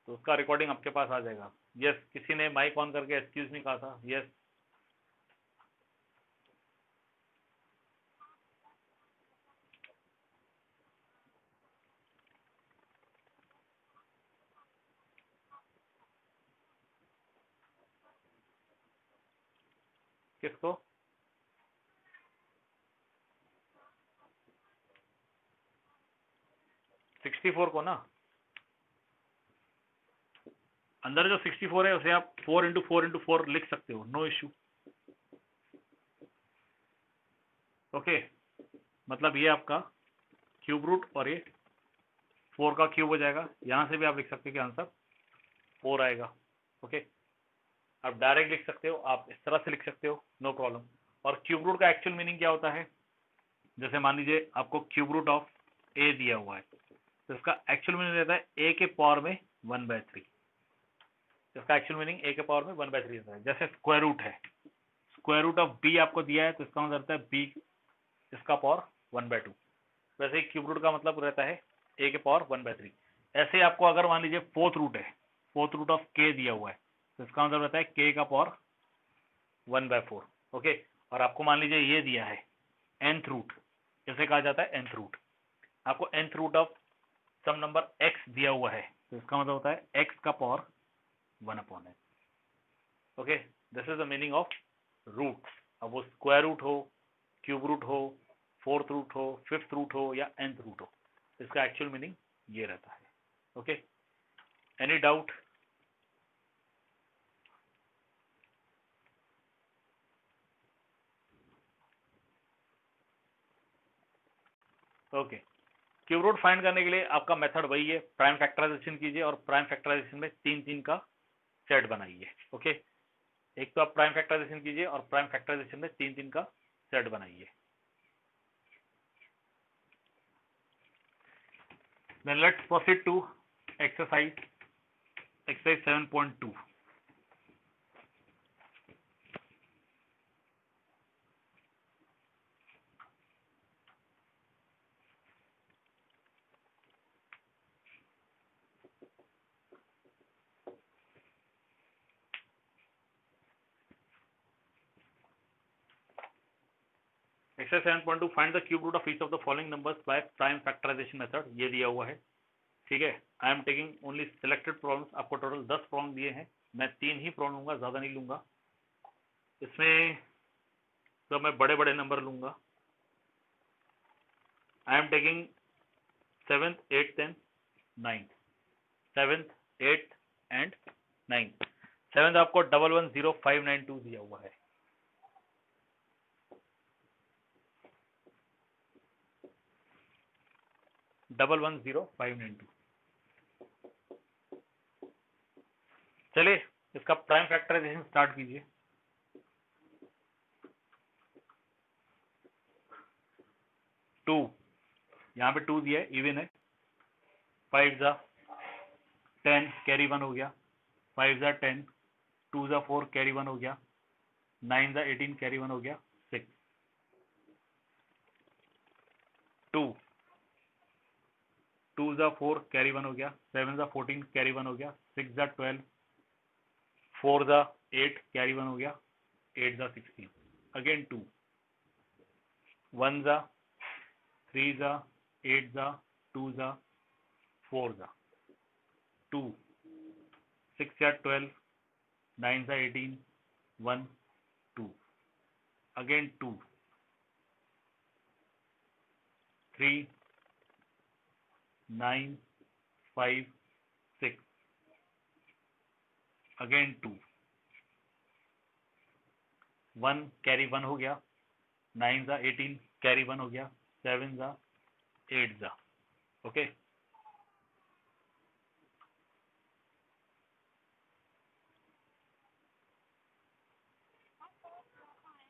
तो उसका रिकॉर्डिंग आपके पास आ जाएगा। यस, किसी ने माइक ऑन करके एक्सक्यूज मी कहा था। यस, किसको? सिक्सटी फोर को ना, अंदर जो 64 है उसे आप 4 × 4 × 4 लिख सकते हो, नो इश्यू। ओके, मतलब ये आपका क्यूब रूट और ये 4 का क्यूब हो जाएगा। यहाँ से भी आप लिख सकते हो कि आंसर 4 आएगा। ओके, आप डायरेक्ट लिख सकते हो, आप इस तरह से लिख सकते हो, नो प्रॉब्लम। और क्यूब रूट का एक्चुअल मीनिंग क्या होता है? जैसे मान लीजिए आपको क्यूब रूट ऑफ ए दिया हुआ है, तो इसका एक्चुअल मीनिंग रहता है ए के पावर में 1/3। इसका एक्चुअल मीनिंग ए के पावर में 1/3 रहता है। जैसे स्क्वायर रूट है, स्क्वायर रूट ऑफ बी आपको दिया है, तो इसका मतलब रहता है बी इसका पावर 1/2। वैसे ही क्यूब रूट का मतलब रहता है ए के पावर 1/3। ऐसे ही आपको अगर मान लीजिए फोर्थ रूट है, फोर्थ रूट ऑफ के दिया हुआ है, तो इसका मतलब रहता है के का पावर 1/4। ओके, और आपको मान लीजिए ये दिया है nth रूट, इसे कहा जाता है nth रूट। आपको nth root of some number x दिया हुआ है, तो इसका मतलब होता है x का power 1/n। Okay, this is the meaning of root. अब वो स्क्वायर रूट हो, क्यूब रूट हो, फोर्थ रूट हो, फिफ्थ रूट हो या nth रूट हो, इसका एक्चुअल मीनिंग ये रहता है। Okay, any doubt? Okay, cube root find करने के लिए आपका मेथड वही है, प्राइम फैक्टराइजेशन कीजिए और प्राइम फैक्टराइजेशन में 3 का सेट बनाइए। ओके, एक तो आप प्राइम फैक्टराइजेशन कीजिए और प्राइम फैक्टराइजेशन में 3 का सेट बनाइए। Then let's proceed to exercise 7.2। Exercise 7.2, find the cube root of each of the following numbers by prime factorization method. ये दिया हुआ है, ठीक है। I am taking only selected problems. आपको टोटल 10 प्रॉब्लम दिए हैं, मैं 3 ही प्रॉब्लम लूंगा, ज्यादा नहीं लूंगा। इसमें तो मैं बड़े बड़े नंबर लूंगा। आई am taking 7th 8th and 9th, 7th 8th and 9th। 7th आपको 110592 दिया हुआ है। डबल 110592। चलिए इसका प्राइम फैक्टराइजेशन स्टार्ट कीजिए। 2, यहाँ पे 2 दिया है, इवन है। 5 जा 10 कैरी 1 हो गया, 5 जा 10, 2 जा 4 कैरी 1 हो गया, 9 जा 18 कैरी 1 हो गया, 6। 2 2 जा 4 कैरी 1 हो गया, 7 जा 14 कैरी 1 हो गया, 6 जा 12, 4 जा 8 कैरी 1 हो गया, 8 जा 16। अगेन 2, 1 जा 3 जा 8 जा 2 जा 4 जा 2, 6 जा 12, 9 जा 18, 1 2। अगेन 2, 3 9 5 6। अगेन 2, 1 कैरी 1 हो गया, 9 जा 18 कैरी 1 हो गया, 7 जा 8 जा। ओके,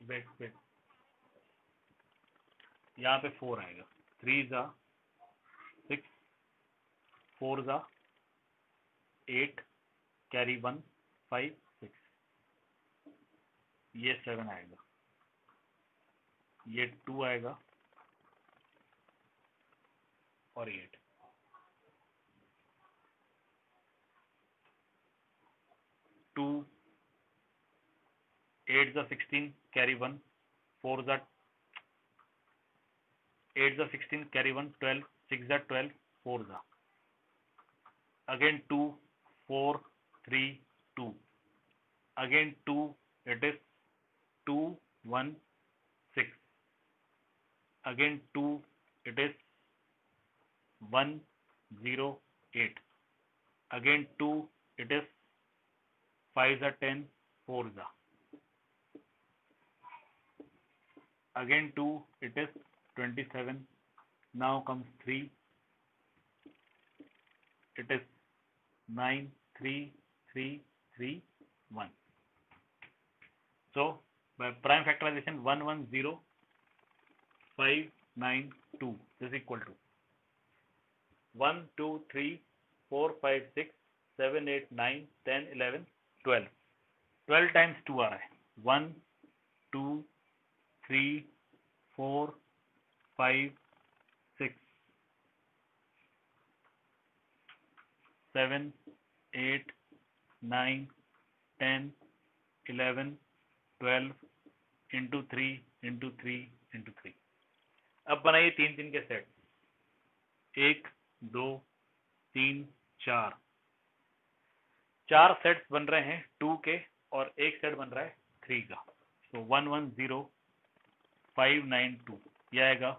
वेट वेट, यहाँ पे 4 आएगा। 3 जा 6, 4 जा 8 कैरी 1 5 6। ये 7 आएगा, ये 2 आएगा और 8। 8 the 16 carry 1, 4 the 8 the 16 carry 1, 12, 6 the 12, 4 the again 2, 4, 3, 2 again 2, it is 2, 1, 6 again 2, it is 1, 0, 8 again 2, it is 5 the 10, 4 the again 2, it is 27. Now comes 3, it is 9, 3, 3, 3, 1. So by prime factorization 1, 1, 0, 5, 9, 2 is equal to 1, 2, 3, 4, 5, 6, 7, 8, 9, 10, 11, 12. 12 times 2 आ रहा है 1, 2, 3, 4, 5, 6, 7, 8, 9, 10, 11, 12 into 3 into 3 into 3. अब बनाइए 3 3 के set. 1, 2, 3, 4. 4 sets बन रहे हैं 2 के और एक सेट बन रहा है 3 का. तो 1, 1, 0, 5, 9, 2 यह आएगा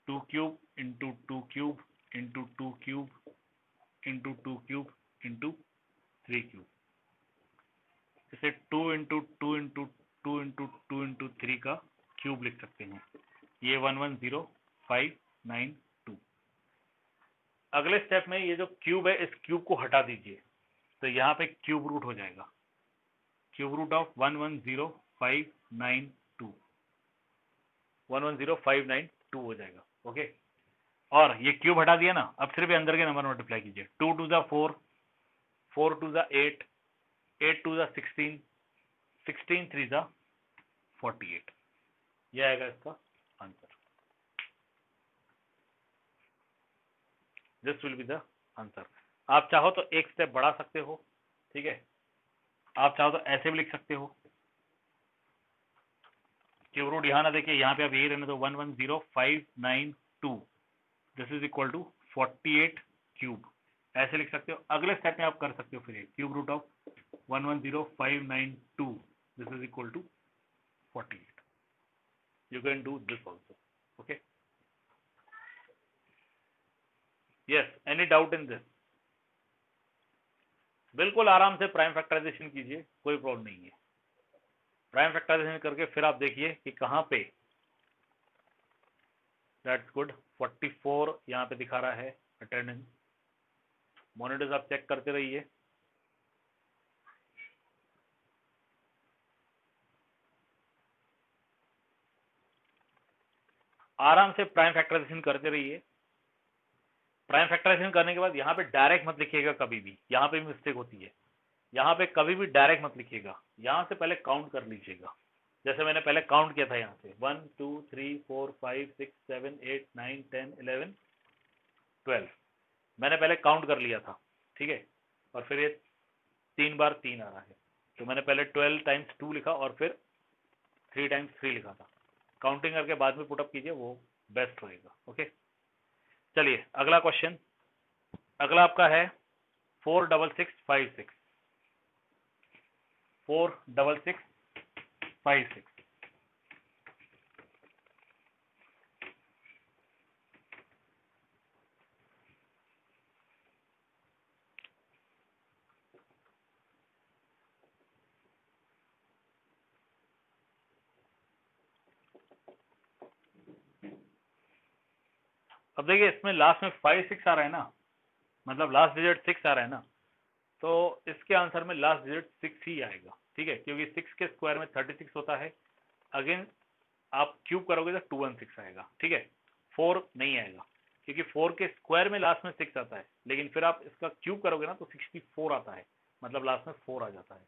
2 cube into 2 cube into 2 cube into 2 cube into 3 cube. इसे 2 इंटू 2 इंटू 2 इंटू 2 इंटू 3 का क्यूब लिख सकते हैं. ये 1, 1, 0, 5, 9, 2. अगले स्टेप में ये जो क्यूब है इस क्यूब को हटा दीजिए तो यहाँ पे क्यूब रूट हो जाएगा. क्यूब रूट ऑफ 1, 1, 0, 5, 9, 2 1, 1, 0, 5, 9, 2 हो जाएगा. ओके. और ये क्यूब हटा दिया ना. अब सिर्फ अंदर के नंबर मल्टीप्लाई कीजिए. 2 two the 4, 4 two the 8, 8 two the 16, 16 3 the 48. यह आएगा इसका answer. This will be the answer. आप चाहो तो एक स्टेप बढ़ा सकते हो. ठीक है. आप चाहो तो ऐसे भी लिख सकते हो. क्यूब रूट यहाँ ना देखिए, यहाँ पे आप यही रहने दो. 1, 1, 0, 5, 9, 2 this is equal to 48 cube. ऐसे लिख सकते हो. अगले स्टेप में आप कर सकते हो फिर ये cube root of 1, 1, 0, 5, 9, 2 this is equal to 48. You can do this also. Okay. Yes. Any doubt in this? बिल्कुल आराम से प्राइम फैक्टराइजेशन कीजिए, कोई प्रॉब्लम नहीं है. प्राइम फैक्टराइजेशन करके फिर आप देखिए कि कहाँ पे. That's good. 44 यहाँ पे दिखा रहा है अटेंडेंस. मॉनिटर्स आप चेक करते रहिए. आराम से प्राइम फैक्टराइजेशन करते रहिए. प्राइम फैक्टराइजेशन करने के बाद यहाँ पे डायरेक्ट मत लिखिएगा कभी भी. यहाँ पे मिस्टेक होती है. यहाँ पे कभी भी डायरेक्ट मत लिखिएगा. यहाँ से पहले काउंट कर लीजिएगा. जैसे मैंने पहले काउंट किया था यहाँ से 1, 2, 3, 4, 5, 6, 7, 8, 9, 10, 11, 12. मैंने पहले काउंट कर लिया था. ठीक है. और फिर ये 3 बार 3 आ रहा है तो मैंने पहले 12 टाइम्स 2 लिखा और फिर 3 टाइम्स 3 लिखा था. काउंटिंग करके बाद में पुटअप कीजिए, वो बेस्ट रहेगा. ओके. चलिए अगला क्वेश्चन. अगला आपका है 4, 6, 6, 5, 6. 4, 6, 6, 5, 6. अब देखिए इसमें लास्ट में 5, 6 आ रहा है ना, मतलब लास्ट डिजिट 6 आ रहा है ना, तो इसके आंसर में लास्ट डिजिट 6 ही आएगा. ठीक है. क्योंकि 6 के स्क्वायर में 36 होता है. अगेन आप क्यूब करोगे तो 216 आएगा. ठीक है. 4 नहीं आएगा क्योंकि 4 के स्क्वायर में लास्ट में 6 आता है. लेकिन फिर आप इसका क्यूब करोगे ना तो 64 आता है, मतलब लास्ट में 4 आ जाता है.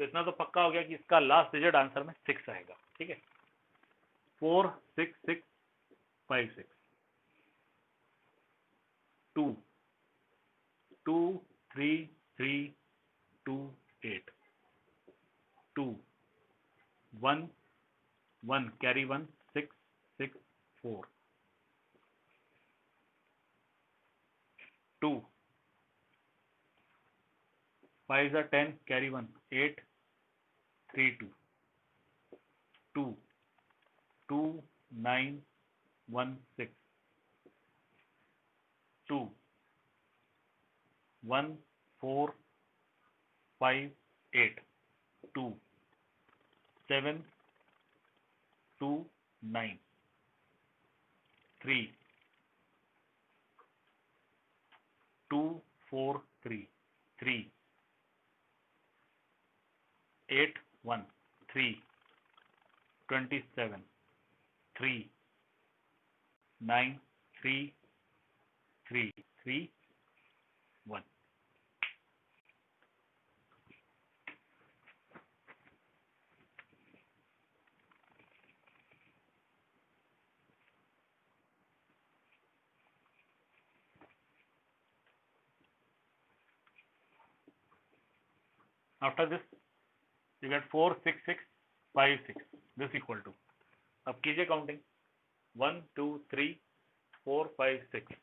तो इतना तो पक्का हो गया कि इसका लास्ट डिजिट आंसर में 6 आएगा. ठीक है. 4, 6, 6, 5, 6. 2, 2, 3, 3, 2, 8. 2, 1 1 carry 1 6 6 4 2 5 is 10 carry 1 8 3 2 2 2 9 1 6 2 1 4 5 8 2 7 2 9 3 2 4 3 3 8 1 3 27 3 9 3 3 3 1. After this you get 4 6 6 5 6. This equal to, अब कीजिए काउंटिंग 1 2 3 4 5 6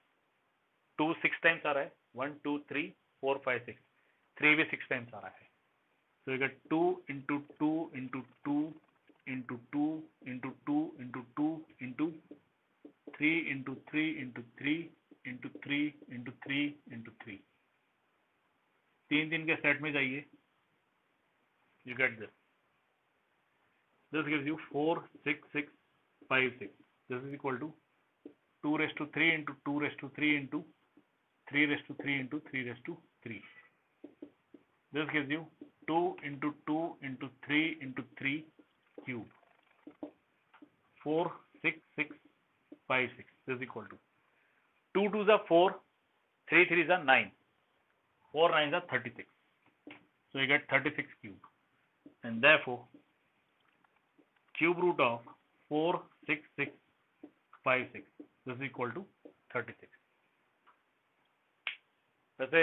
2 6 टाइम्स आ रहा है 1 2 3 4 5 6 3 भी 6 टाइम्स आ रहा है. So you get 2 into 2 into 2 into 2 into 2 into 2 into 3 into 3 into 3 into 3 into 3 into 3. 3 के सेट में जाइए. You get this. This gives you 4 6 6 5 6. This is equal to 2 raised to 3 into 2 raised to 3 into 3 raised to 3 into 3 raised to 3. This gives you 2 into 2 into 3 into 3 cube. 4 6 6 5 6. This is equal to 2 2s are 4, 3 3s are 9, 4 9s are 36. So you get 36 cube. And therefore cube root of 4 6 6 5 6. This is equal to 36. वैसे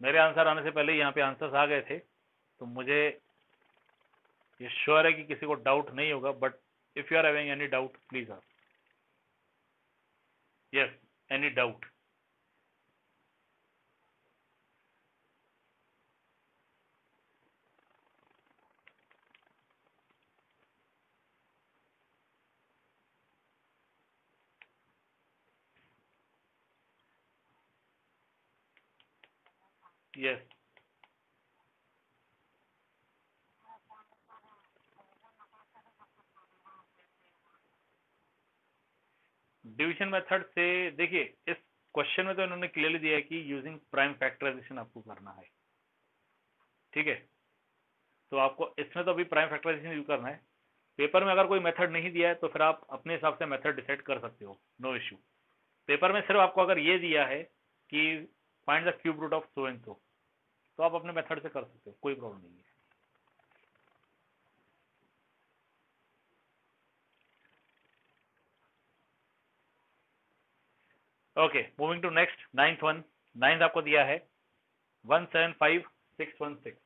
मेरे answer आने से पहले यहाँ पे answers आ गए थे, तो मुझे ये श्योर है कि किसी को डाउट नहीं होगा. But if you are having any doubt please ask. Yes, any doubt? Yes. Division method से देखिए, इस क्वेश्चन में तो इन्होंने क्लियरली दिया है कि यूजिंग प्राइम फैक्टराइजेशन आपको करना है. ठीक है, तो आपको इसमें तो अभी प्राइम फैक्टराइजेशन यूज करना है. पेपर में अगर कोई मेथड नहीं दिया है तो फिर आप अपने हिसाब से मेथड डिसाइड कर सकते हो, नो इश्यू. पेपर में सिर्फ आपको अगर ये दिया है कि find the cube root of so and so, तो आप अपने मेथड से कर सकते हो, कोई प्रॉब्लम नहीं है. Okay, moving to next, 9th one. 9th आपको दिया है 175616.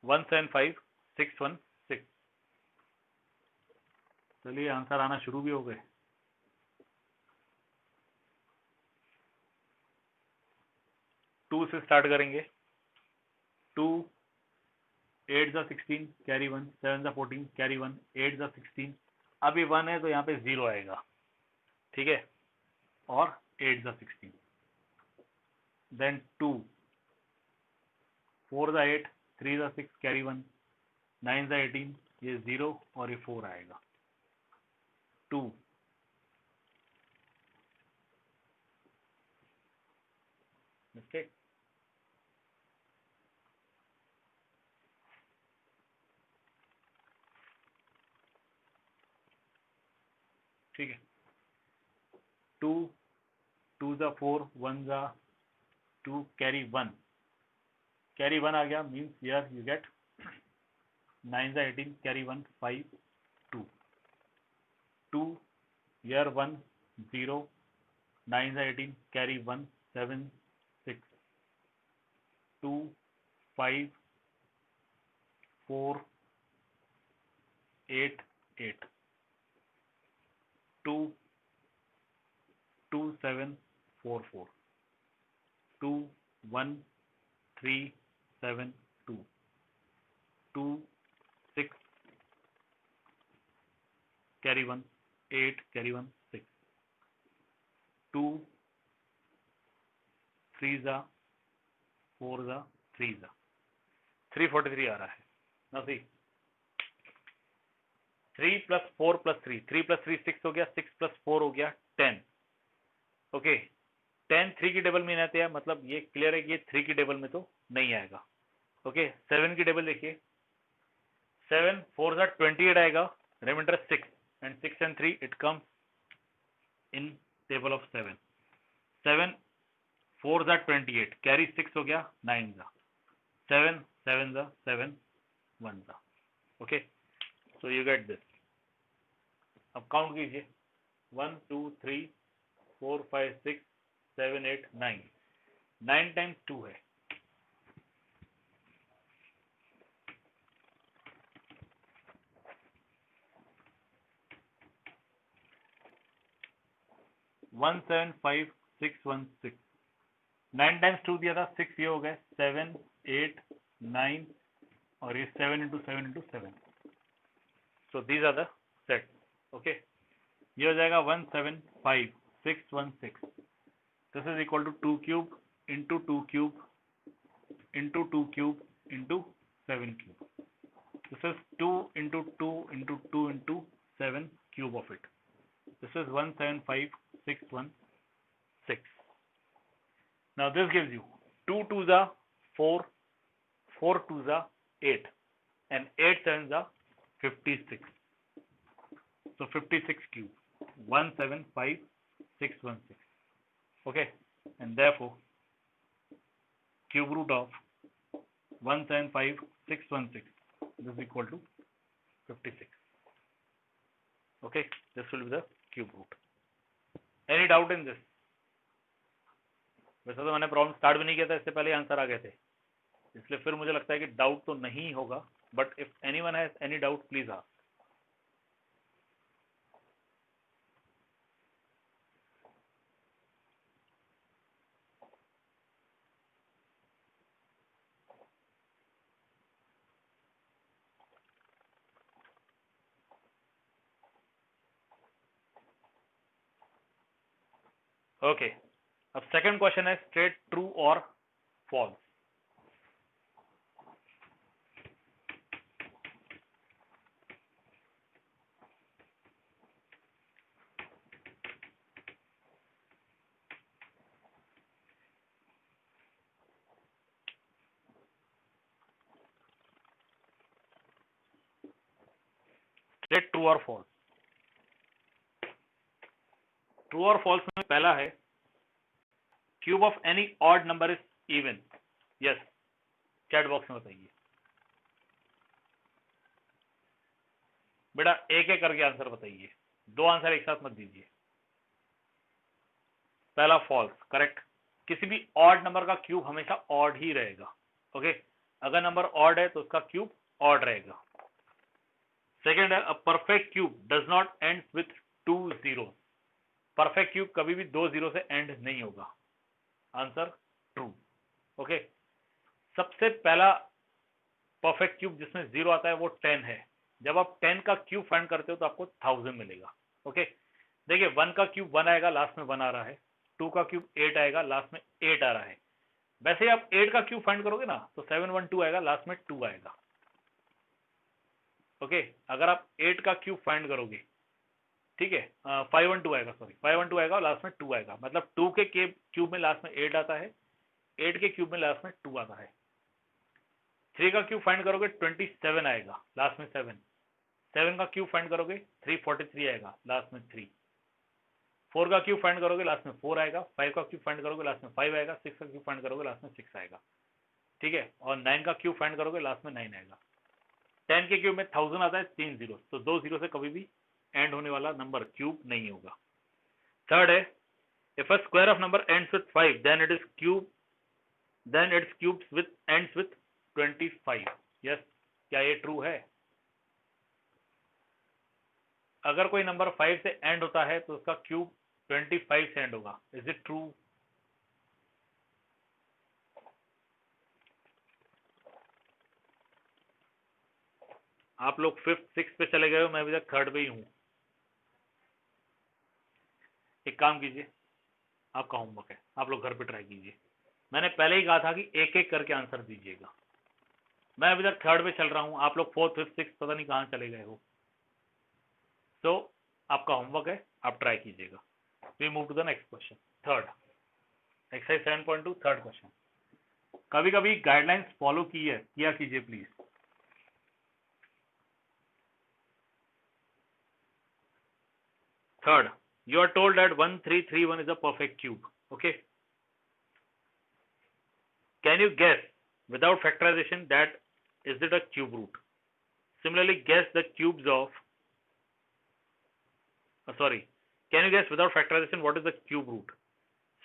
वन 175616. चलिए आंसर आना शुरू भी हो गए. टू से स्टार्ट करेंगे. 2 8 जा 16 कैरी 1, 7 जा 14 कैरी 1, 8 जा 16. अभी 1 है तो यहाँ पे 0 आएगा. ठीक है, और 8 जा 16. देन 2 4 जा 8, 3 जा 6 कैरी 1, 9 जा 18, ये 0 और ये 4 आएगा. 2 मिस्टेक. ठीक है, 2 2 जा 4, 1 जा 2 कैरी 1. कैरी 1 आ गया, मीन्स हियर यू गेट 9 जा 18 carry 1 5 2. 2 here 1 0 9 is 18 carry 1 7 6 2 5 4 8 8 2 2 7 4 4 2 1 3 7 2 2 6 carry 1 8 carry 1 6 2 3 जा 4 जा 3 जा 343 आ रहा है ना। सी 3 + 4 + 3 3 + 3 6 हो गया, 6 + 4 हो गया 10। ओके 10 3 की टेबल में नहीं आते हैं, मतलब ये क्लियर है कि ये 3 की टेबल में तो नहीं आएगा। ओके 7 की टेबल देखिए, 7 4 जा 28 आएगा, remainder 6 and 6 and 3 it comes in table of 7। 7 4 जा 28 कैरी 6 हो गया 9 जा 7 7 जा 7 1 जा। Okay so you get this. अब काउंट कीजिए 1 2 3 4 5 6 7 8 9 9 टाइम्स 2 है। वन 7 5 6 1 6 9 टाइम्स 2 दिया था 6, ये हो गए 7 8 9 और ये 7 × 7 × 7। So these are the set. Okay ये हो जाएगा 1 7 5 6 1 6। This is equal to 2 cube into 2 cube into 2 cube into 7 cube. This is 2 into 2 into 2 into 7 cube of it. This is 1 7 5 6 1 6। Now this gives you 2 2s are 4, 4 2s are 8, and 8 7s are 56. So 56 cube, 175 616. Okay, and therefore cube root of 175 616 is equal to 56. Okay, this will be the cube root. Any doubt in this? वैसे तो मैंने problem start भी नहीं किया था, इससे पहले answer आ गए थे, इसलिए फिर मुझे लगता है कि डाउट तो नहीं होगा, but if anyone has any doubt please ask. Okay अब सेकंड क्वेश्चन है स्ट्रेट ट्रू और फॉल्स। स्ट्रेट ट्रू और फॉल्स। ट्रू और फॉल्स में पहला है cube of any odd number is even. Yes, chat box में बताइए बेटा, एक एक करके आंसर बताइए, दो आंसर एक साथ मत दीजिए। पहला फॉल्स, करेक्ट। किसी भी ऑड नंबर का क्यूब हमेशा ऑड ही रहेगा। ओके अगर नंबर ऑड है तो उसका क्यूब ऑड रहेगा। सेकेंड है, अ perfect cube does not and with 2 0। Perfect cube कभी भी 2 0 से एंड नहीं होगा। Answer true. ओके सबसे पहला परफेक्ट क्यूब जिसमें 0 आता है वो 10 है। जब आप 10 का क्यूब फाइंड करते हो तो आपको 1000 मिलेगा। ओके देखिए 1 का क्यूब 1 आएगा, लास्ट में 1 आ रहा है। 2 का क्यूब 8 आएगा, लास्ट में 8 आ रहा है। वैसे ही आप 8 का क्यूब फाइंड करोगे ना तो 712 आएगा, लास्ट में 2 आएगा। ओके अगर आप 8 का क्यूब फाइंड करोगे, ठीक है 512 आएगा, सॉरी 512 आएगा, लास्ट में 2 आएगा। मतलब 2 के क्यूब में लास्ट में 8 आता है, 8 के क्यूब में लास्ट में 2 आता है। 3 का क्यूब फाइंड करोगे 27 आएगा, लास्ट में 7। 7 का क्यूब फाइंड करोगे 343 आएगा, लास्ट में 3। 4 का क्यूब फाइंड करोगे लास्ट में 4 आएगा। 5 का क्यूब फाइंड करोगे लास्ट में 5 आएगा। 6 का क्यूब फाइंड करोगे लास्ट में 6 आएगा, ठीक है। और 9 का क्यूब फाइंड करोगे लास्ट में 9 आएगा। 10 के क्यूब में 1000 आता है, 3 0, तो 2 0 से कभी भी एंड होने वाला नंबर क्यूब नहीं होगा। थर्ड है, if a square of number ends with 5 then it is cube, then it's cube with ends with 25। Yes, क्या ये ट्रू है? अगर कोई नंबर 5 से एंड होता है तो उसका क्यूब 25 से एंड होगा। Is it true? आप लोग 5th 6th पे चले गए हो, मैं अभी तक 3rd पे ही हूं। एक काम कीजिए, आपका होमवर्क है, आप लोग घर पे ट्राई कीजिए। मैंने पहले ही कहा था कि एक एक करके आंसर दीजिएगा। मैं अभी तक 3rd पे चल रहा हूं, आप लोग 4th 5th 6th पता नहीं कहां चले गए हो। तो आपका होमवर्क है, आप ट्राई कीजिएगा। We move to the next question, third, exercise 7.2 third question. कभी कभी गाइडलाइंस फॉलो किया कीजिए please. Third, you are told that 1331 is a perfect cube. Okay, can you guess without factorization that is it a cube root? Similarly, guess the cubes of can you guess without factorization what is the cube root?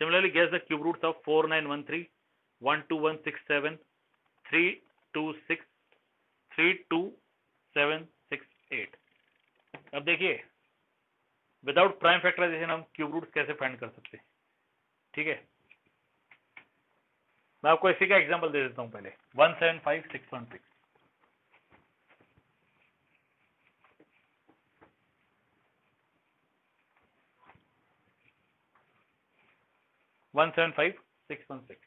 Similarly, guess the cube roots of 4913, 12167, 326, 32768। अब देखिए, without prime factorisation हम cube roots कैसे find कर सकते हैं। ठीक है, मैं आपको इसी का एग्जांपल दे देता हूं पहले। 175616, 175616,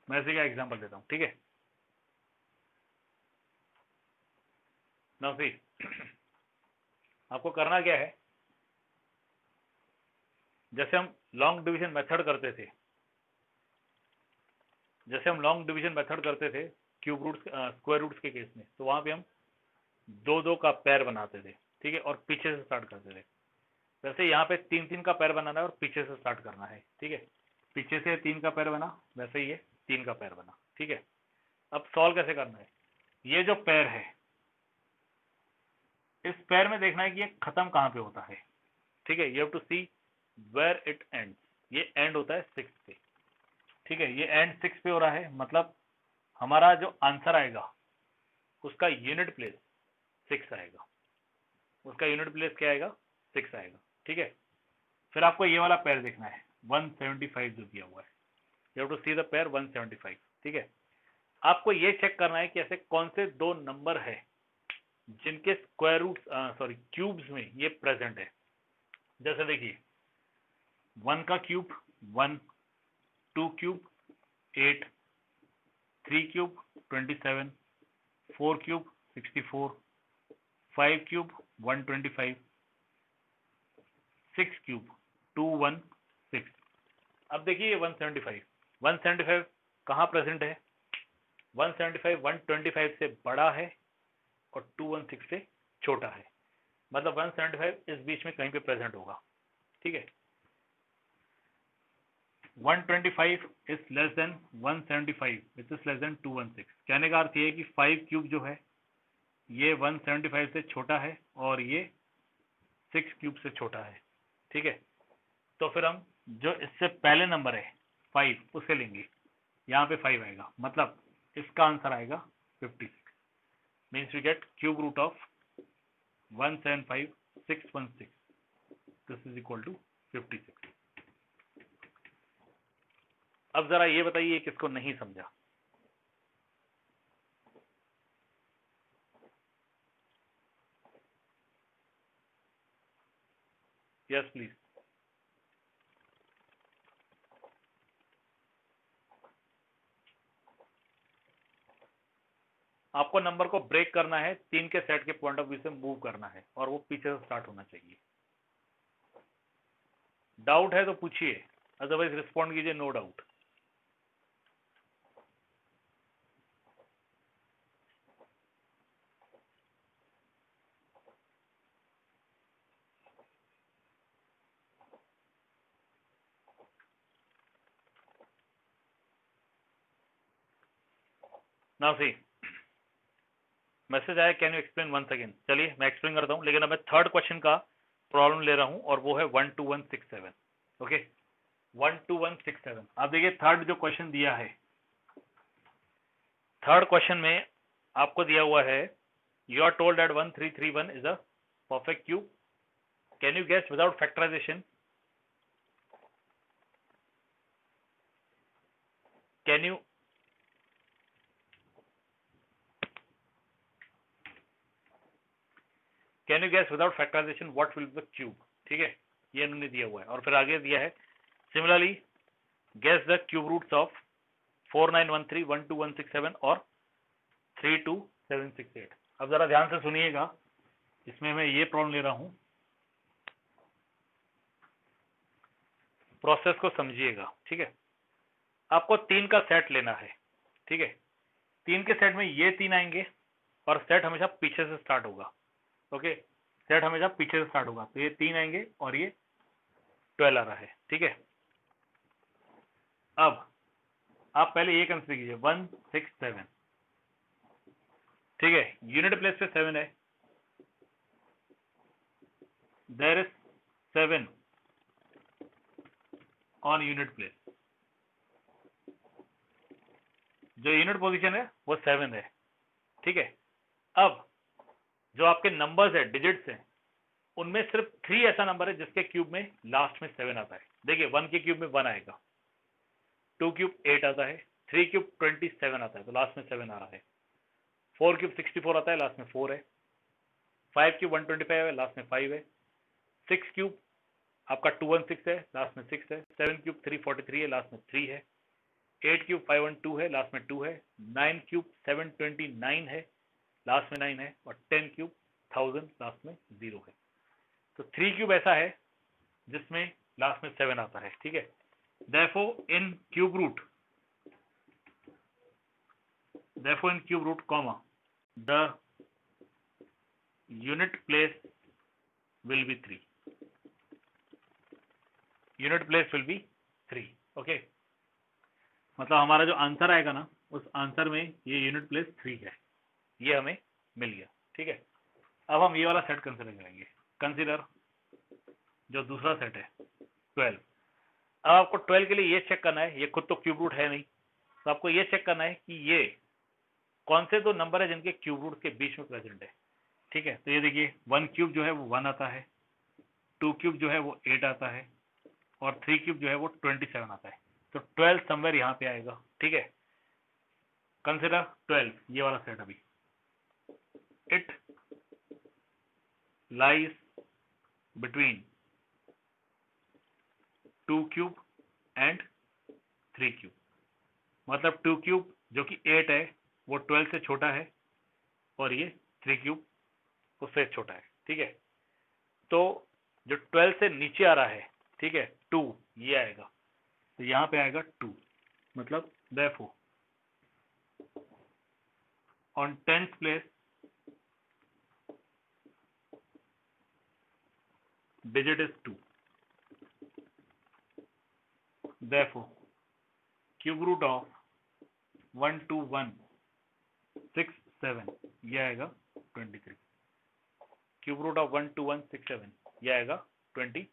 मैं इसी का एग्जांपल देता हूं। ठीक है, नाउ सी, आपको करना क्या है, जैसे हम लॉन्ग डिवीजन मेथड करते थे, क्यूब रूट्स स्क्वायर रूट्स के केस में, तो वहां पे हम 2-2 का पैर बनाते थे। ठीक है, और पीछे से स्टार्ट करते थे। वैसे यहाँ पे 3-3 का पैर बनाना है और पीछे से स्टार्ट करना है। ठीक है, पीछे से 3 का पैर बना, वैसे ही ये 3 का पैर बना। ठीक है, अब सॉल्व कैसे करना है, ये जो पैर है, इस पैर में देखना है कि ये खत्म कहां पे होता है। ठीक है, you have to see where it ends. ये एंड होता है 6 पे। ठीक है, ये एंड 6 पे हो रहा है, मतलब हमारा जो आंसर आएगा उसका यूनिट प्लेस 6 आएगा। उसका यूनिट प्लेस क्या आएगा? 6 आएगा। ठीक है, फिर आपको ये वाला पैर देखना है, 175 जो दिया हुआ है, you have to see the pair 175। ठीक है, आपको ये चेक करना है कि ऐसे कौन से 2 नंबर है जिनके स्क्वायर रूट क्यूब्स में ये प्रेजेंट है। जैसे देखिए, 1 का cube 1, 2 cube 8, 3 cube 27, 4 cube 64, 5 cube 125, 6 cube 216। अब देखिए ये 175 कहाँ प्रेजेंट है? 175 125 से बड़ा है और 216 से छोटा है, मतलब 175 इस बीच में कहीं पे प्रेजेंट होगा। ठीक है, 125 is less than 175 which is less than 216। कहने का अर्थ ये है कि 5 क्यूब जो है ये 175 से छोटा है और ये 6 क्यूब से छोटा है। ठीक है, तो फिर हम जो इससे पहले नंबर है 5 उसे लेंगे, यहाँ पे 5 आएगा, मतलब इसका आंसर आएगा 56। Means we get cube root of 175616, this is equal to 56। अब जरा ये बताइए किसको नहीं समझा। Yes please. आपको नंबर को ब्रेक करना है, 3 के सेट के पॉइंट ऑफ व्यू से मूव करना है और वो पीछे से स्टार्ट होना चाहिए। डाउट है तो पूछिए, अदरवाइज रिस्पॉन्ड कीजिए no doubt. Now see, message आया can you explain once again. चलिए मैं एक्सप्लेन करता हूँ, लेकिन अब मैं थर्ड क्वेश्चन का प्रॉब्लम ले रहा हूँ और वो है 12167। ओके 12167। आप देखिए थर्ड जो क्वेश्चन दिया है, थर्ड क्वेश्चन में आपको दिया हुआ है you are told that 1331 is a perfect cube, can you guess without factorization, can you guess without factorization what will be the cube. ठीक है, ये इन्होंने दिया हुआ है और फिर आगे दिया है similarly guess the cube roots of 4913, 12167 और 32768। अब जरा ध्यान से सुनिएगा, इसमें मैं ये प्रॉब्लम ले रहा हूं, प्रोसेस को समझिएगा। ठीक है, आपको 3 का सेट लेना है। ठीक है, 3 के सेट में ये 3 आएंगे और सेट हमेशा पीछे से स्टार्ट होगा। ओके, सेट हमेशा पीछे से स्टार्ट होगा, तो ये 3 आएंगे और ये 12 आ रहा है। ठीक है, अब आप पहले ये कंसिडर कीजिए 167। ठीक है, यूनिट प्लेस पे 7 है, there is 7 on unit place. जो यूनिट पोजीशन है वो 7 है। ठीक है, अब जो आपके नंबर्स है, डिजिट्स हैं, उनमें सिर्फ 3 ऐसा नंबर है जिसके क्यूब में लास्ट में 7 आता है। देखिए 1 के क्यूब में 1 आएगा, 2 क्यूब 8 आता है, 3 क्यूब 27 आता है तो लास्ट में 7 आ रहा है, 4 क्यूब 64 आता है लास्ट में 4 है, 5 क्यूब 125 है लास्ट में 5 है, 6 क्यूब आपका 216 है लास्ट में 6 है, 7 क्यूब 343 है लास्ट में 3 है, 8 क्यूब 512 है लास्ट में 2 है, 9 क्यूब 729 है लास्ट में 9 है, और 10 क्यूब 1000 लास्ट में 0 है। तो 3 क्यूब ऐसा है जिसमें लास्ट में 7 आता है। ठीक है, therefore in cube root comma the unit place will be 3, unit place will be 3। Okay, मतलब हमारा जो आंसर आएगा ना, उस आंसर में ये यूनिट प्लेस 3 है, ये हमें मिल गया। ठीक है, अब हम ये वाला सेट कंसिडर करेंगे। कंसिडर जो दूसरा सेट है 12। अब आपको 12 के लिए ये चेक करना है, ये खुद तो क्यूब रूट है नहीं, तो आपको ये चेक करना है कि ये कौन से दो नंबर है जिनके क्यूब रूट के बीच में प्रेजेंट है। ठीक है, तो ये देखिए 1 क्यूब जो है वो 1 आता है, 2 क्यूब जो है वो 8 आता है, और 3 क्यूब जो है वो 27 आता है। तो 12 समवेयर यहाँ पे आएगा। ठीक है, कंसिडर 12 ये वाला सेट, अभी it lies between 2 cube and 3 cube, मतलब 2 क्यूब जो कि 8 है वो 12 से छोटा है, और ये 3 क्यूब उससे छोटा है। ठीक है, तो जो 12 से नीचे आ रहा है, ठीक है, 2 ये आएगा, तो यहाँ पे आएगा 2, मतलब therefore on 10th place digit is 2, therefore cube root of 12167 ये आएगा 23, क्यूब रूट ऑफ 12167 ये आएगा 23।